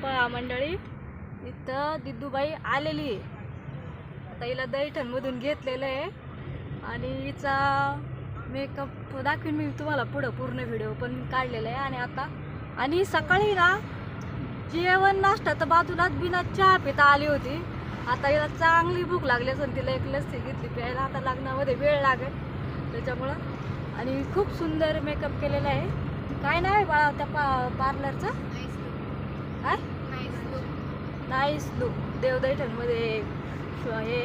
पहा मंडळी, इथं दिदूबाई आलेली आहे. आता हिला दैठणमधून घेतलेलं आहे आणि हिचा मेकअप दाखवीन मी तुम्हाला पुढं. पूर्ण व्हिडिओ पण काढलेला आहे. आणि सकाळी ना जेवण नाश्ता तर बाजूलाच बिना चहा पिता आली होती. आता हिला चांगली भूक लागली असेल, तिला एक लस्सी घेतली प्यायला. आता लग्नामध्ये वेळ लागेल त्याच्यामुळं. आणि खूप सुंदर मेकअप केलेला आहे. काय नाव आहे बाळा त्या पार्लरचं? काय? Nice look. देवदैठणमध्ये हे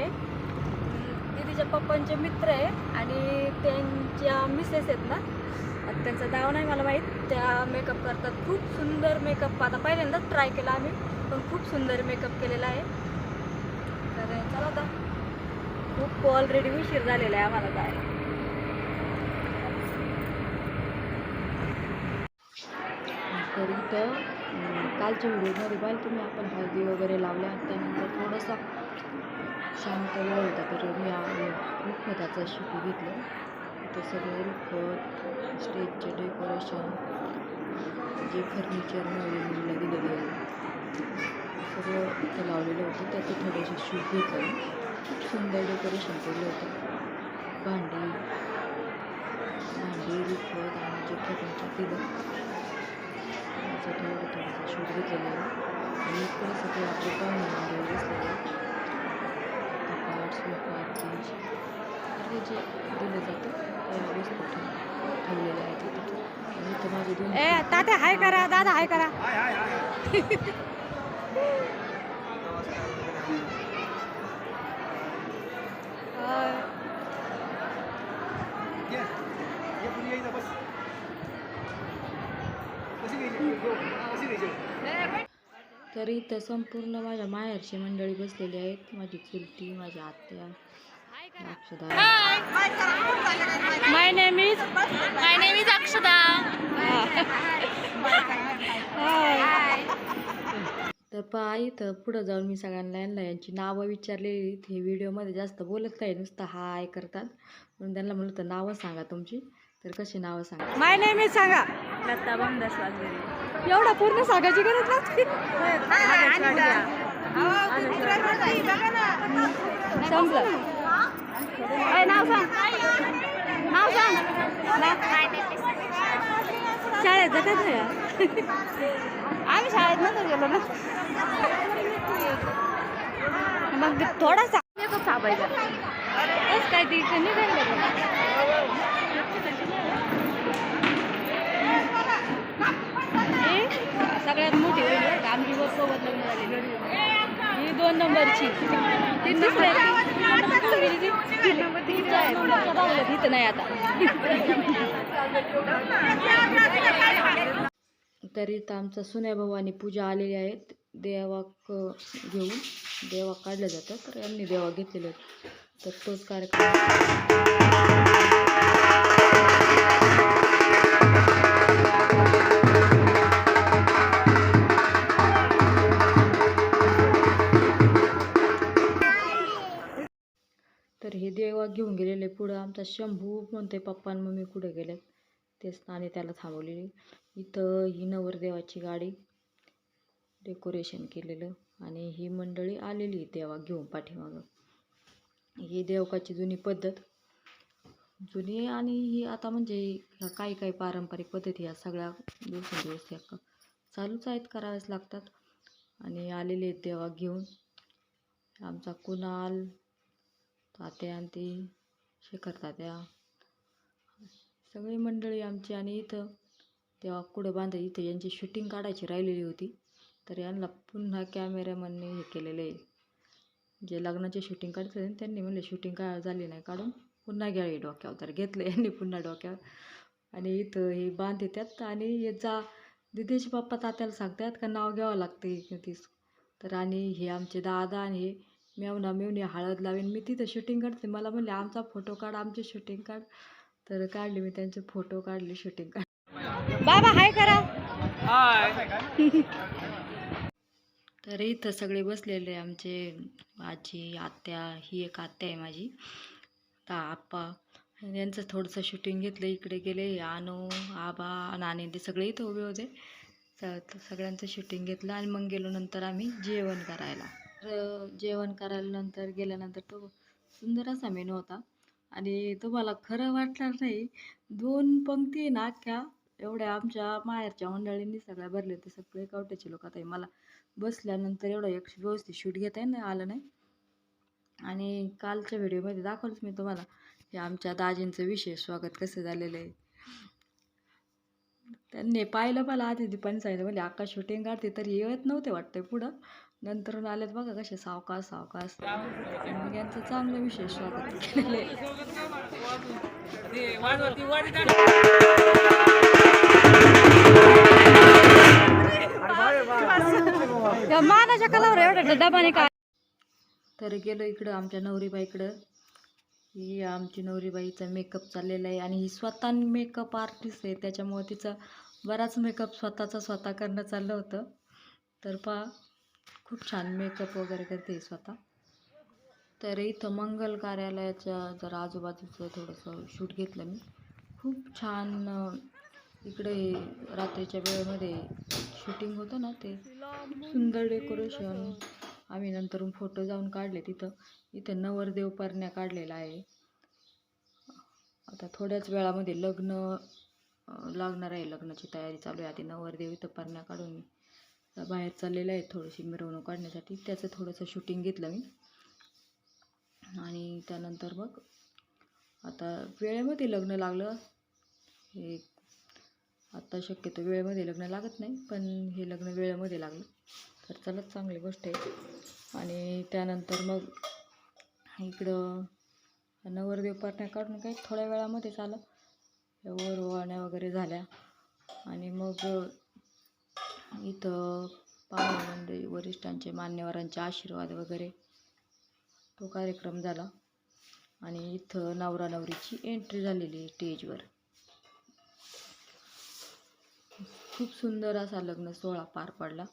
दीदीच्या पप्पांचे मित्र आहे आणि त्यांच्या मिसेस आहेत ना, आता त्यांचं नाव नाही मला माहीत. त्या मेकअप करतात, खूप सुंदर मेकअप. आता पहिल्यांदाच ट्राय केला आम्ही, पण खूप सुंदर मेकअप केलेला आहे. तर चला आता, खूप ऑलरेडी उशीर झालेला आहे आम्हाला जायला. तर इथं कालच्या व्हिडिओमध्ये पाहिलं तुम्ही, आपण हळदी वगैरे लावल्या. त्यानंतर थोडासा शांत वेळ होता, तर मी रुखवताचं शूट घेतलं. इथं सगळं रुखवत, स्टेजचे डेकोरेशन, जे फर्निचर नवीनला दिलेले सगळं इथं लावलेलं होतं. त्याचं थोडेसे शूट घेतलं. खूप सुंदर डेकोरेशन केलं होतं. भांडी रुखवत आणि जे फर्निचर दिलं त्याचं थोडंसं शूट घेतलेलं आहे. आणि इकडे सगळे आपले पाहुणे मंडळी बसलेले, कपाट, सोफा, फ्रीज, हे जे दिलं जातं त्या वस्तू ठेवलेल्या आहेत तिथे. आणि इथं माझे दोन तात्या हाय करा, दादा हाय करा. तर इथं संपूर्ण माझ्या माहेरची मंडळी बसलेली आहेत. माझी चुलती, माझी आत्या, अक्षदा. माय नेम इज अक्षदा. तर पहा, इथं पुढं जाऊन मी सगळ्यांना यांची नावं विचारलेली. हे व्हिडिओमध्ये जास्त बोलत नाही, नुसतं हाय करतात. म्हणून त्यांना म्हणलं तर नावं सांगा तुमची. तर कशी नावं सांगा? माय नेम इज सांगा. लता बंदास वाजले. एवढा पूर्ण सांगायची गरज नसते. संपलं. नाव सांग. शाळेत जातात ना. आम्ही शाळेत नव्हतं गेलो ना. मग थोडासा थांबायचा काय ती सगळ्यात मोठी होईल आमची सोबत लग्न झाली. ही 2 नंबरची, ती दुसऱ्या इथं नाही आता. तरी तर आमचा सुन्या भाऊ आणि पूजा आलेले आहेत. देवाक घेऊन देवा काढलं जातं, तर यांनी देवा घेतलेले आहेत. तर तोच कार्यक्रम. तर हे देवा घेऊन गेलेले. पुढं आमचा शंभू म्हणते पप्पा आणि मम्मी कुठे गेले तेच, आणि त्याला थांबवलेली. इथं ही नवरदेवाची गाडी, डेकोरेशन केलेलं. आणि ही मंडळी आलेली देवा घेऊन पाठीमागं. ही देवकाची जुनी पद्धत, जुनी. आणि ही आता म्हणजे काही पारंपरिक पद्धती ह्या सगळ्या दिवसेंदिवस ह्या चालूच आहेत, कराव्याच लागतात. आणि आलेले आहेत देवा घेऊन. आमचा कुणाल, तात्या आणि ती शेखर तात्या, सगळी मंडळी आमची. आणि इथं तेव्हा कुठं बांधायची, इथं यांची शूटिंग काढायची राहिलेली होती. तर यांना पुन्हा कॅमेरामॅनने हे केलेलं आहे. जे लग्नाची शूटिंग काढते त्यांनी म्हणले शूटिंग काय झाली नाही काढून, पुन्हा घ्या डोक्यावर. तर घेतलं यांनी पुन्हा डोक्यावर. आणि इथं हे बांधतात. आणि याचा दिदीचे पप्पा तात्याला सांगतात का नाव घ्यावं लागते तीच. तर आणि हे आमचे दादा आणि हे मेवणी हळद लावीन. मी तिथं शूटिंग काढते, मला म्हणले आमचा फोटो काढ, आमची शूटिंग काढ. तर काढले मी त्यांचे फोटो काढले, शूटिंग काढ. बाबा हाय करा. तर इथं सगळे बसलेले आमचे आजी, आत्या, ही एक आत्या आहे माझी, आप्पा. यांचं थोडंसं शूटिंग घेतलं. इकडे गेले अनु, आबा, नानी ते सगळे इथं उभे होते. सगळ्यांचं शूटिंग घेतलं आणि मग गेलो नंतर आम्ही जेवण करायला. तर जेवण करायला नंतर गेल्यानंतर तो सुंदर असा मेनू होता आणि तुम्हाला खरं वाटणार नाही, 2 पंक्ती आहे ना अख्ख्या एवढ्या आमच्या माहेरच्या मंडळींनी सगळ्या भरले होते. सगळे कवट्याचे लोक. आता मला बसल्यानंतर एवढं एक व्यवस्थित शूट घेता आलं नाही. आणि कालच्या व्हिडिओमध्ये दाखवलंच मी तुम्हाला हे आमच्या दाजींचं विशेष स्वागत कसं झालेलं आहे. त्यांनी पाहिलं मला आधी दीपाने सांगितलं म्हणजे अक्का शूटिंग काढते तर येत नव्हते वाटते पुढं. नंतरून आलेत बघा कसे सावकाश सावकाश. मग यांचं चांगलं विशेष स्वागत केलेलं आहे. मानाच्या कलावर एवढा डबाने काय. तर गेलो इकडं आमच्या नवरीबाईकडं. ही आमची नवरीबाईचा मेकअप चाललेला आहे आणि ही स्वतः मेकअप आर्टिस्ट आहे, त्याच्यामुळे तिचा बराच मेकअप स्वतः करणं चाललं होतं. तर पहा खूप छान मेकअप वगैरे करते स्वतः. तर इथं मंगल कार्यालयाच्या जरा आजूबाजूचं थोडंसं शूट घेतलं मी. खूप छान इकडे रात्रीच्या वेळेमध्ये शूटिंग होतं ना, ते सुंदर डेकोरेशन. आम्ही नंतरून फोटो जाऊन काढले तिथं. इथं नवरदेव परण्या काढलेला आहे. आता थोड्याच वेळामध्ये लग्न लागणार आहे, लग्नाची तयारी चालू आहे. आधी नवरदेव इथं परण्या काढून बाहेर चाललेलं आहे थोडीशी मिरवणूक काढण्यासाठी. त्याचं थोडंसं शूटिंग घेतलं मी. आणि त्यानंतर मग आता वेळेमध्ये लग्न लागलं. हे आता शक्यतो वेळेमध्ये लग्न लागत नाही, पण हे लग्न वेळेमध्ये लागलं तर चला चांगली गोष्ट आहे. आणि त्यानंतर मग इकडं नवरदेव परण्या काढून काही थोड्या वेळामध्ये झालं. वर ओवाळण्या वगैरे झाल्या आणि मग इथं पाहुणे मंडळी वरिष्ठांचे मान्यवरांचे आशीर्वाद वगैरे तो कार्यक्रम झाला. आणि इथं नवरा नवरीची एंट्री झालेली स्टेजवर. खूप सुंदर असा लग्न सोहळा पार पडला.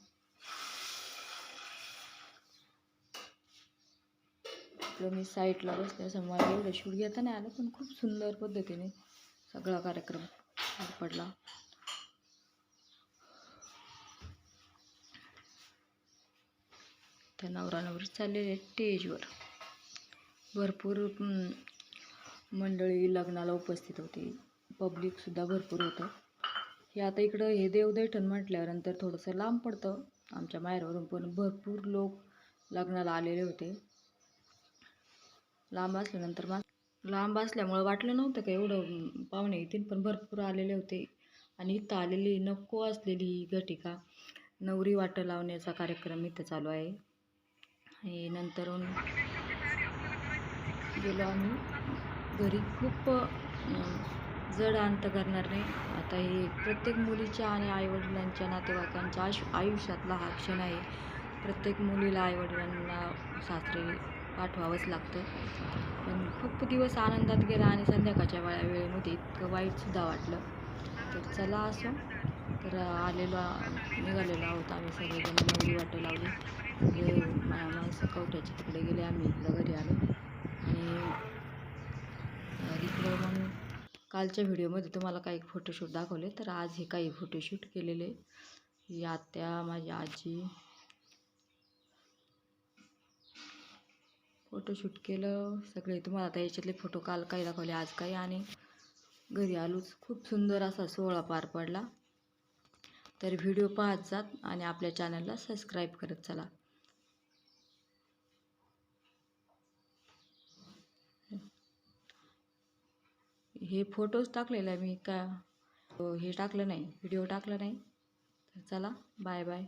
मी साईडला बसले असं मला एवढं शूट घेता नाही आलं, पण खूप सुंदर पद्धतीने सगळा कार्यक्रम पार पडला. त्या नवरा नवरी चाललेले स्टेजवर. भरपूर मंडळी लग्नाला उपस्थित होती, पब्लिकसुद्धा भरपूर होतं. हे आता इकडं हे देवदैठण म्हटल्यानंतर थोडंसं लांब पडतं आमच्या माहेरवरून, पण भरपूर लोक लग्नाला आलेले होते. लांब असल्यामुळं वाटलं नव्हतं का एवढं पाहुणे येतील, पण भरपूर आलेले होते. आणि इथं आलेली नको असलेली घटिका नवरी वाटं लावण्याचा कार्यक्रम इथं चालू आहे. हे नंतरून गेलो आम्ही घरी. खूप जड अंत करणार नाही. आता हे प्रत्येक मुलीच्या आणि आईवडिलांच्या नातेवाईकांच्या आयुष्यातला हा क्षण आहे. प्रत्येक मुलीला आईवडिलांना सासरी पाठवावंच लागतं. पण खूप दिवस आनंदात गेला आणि संध्याकाळच्या वेळेमध्ये इतकं वाईटसुद्धा वाटलं. तर चला असो, तर निघालेलो आहोत आम्ही सगळेजण. नवरी वाटं लावली, सगळे माणसं कवट्याचे तिकडे गेले, आम्ही इकडं घरी आलो. आणि इकडं मग कालच्या व्हिडिओमध्ये तुम्हाला काही फोटोशूट दाखवले, तर आज हे काही फोटोशूट केलेले. ही आत्या, माझी आजी, फोटोशूट केलं सगळे. तुम्हाला आता याच्यातले फोटो काल काही दाखवले, आज काही. आणि घरी आलोच. खूप सुंदर असा सोहळा पार पडला. तर व्हिडिओ पाहत जात आणि आपल्या चॅनलला सबस्क्राईब करत चला. हे फोटोज टाकलेला आहे मी, का हे टाकलं नाही, व्हिडिओ टाकलं नाही. तर चला, बाय बाय.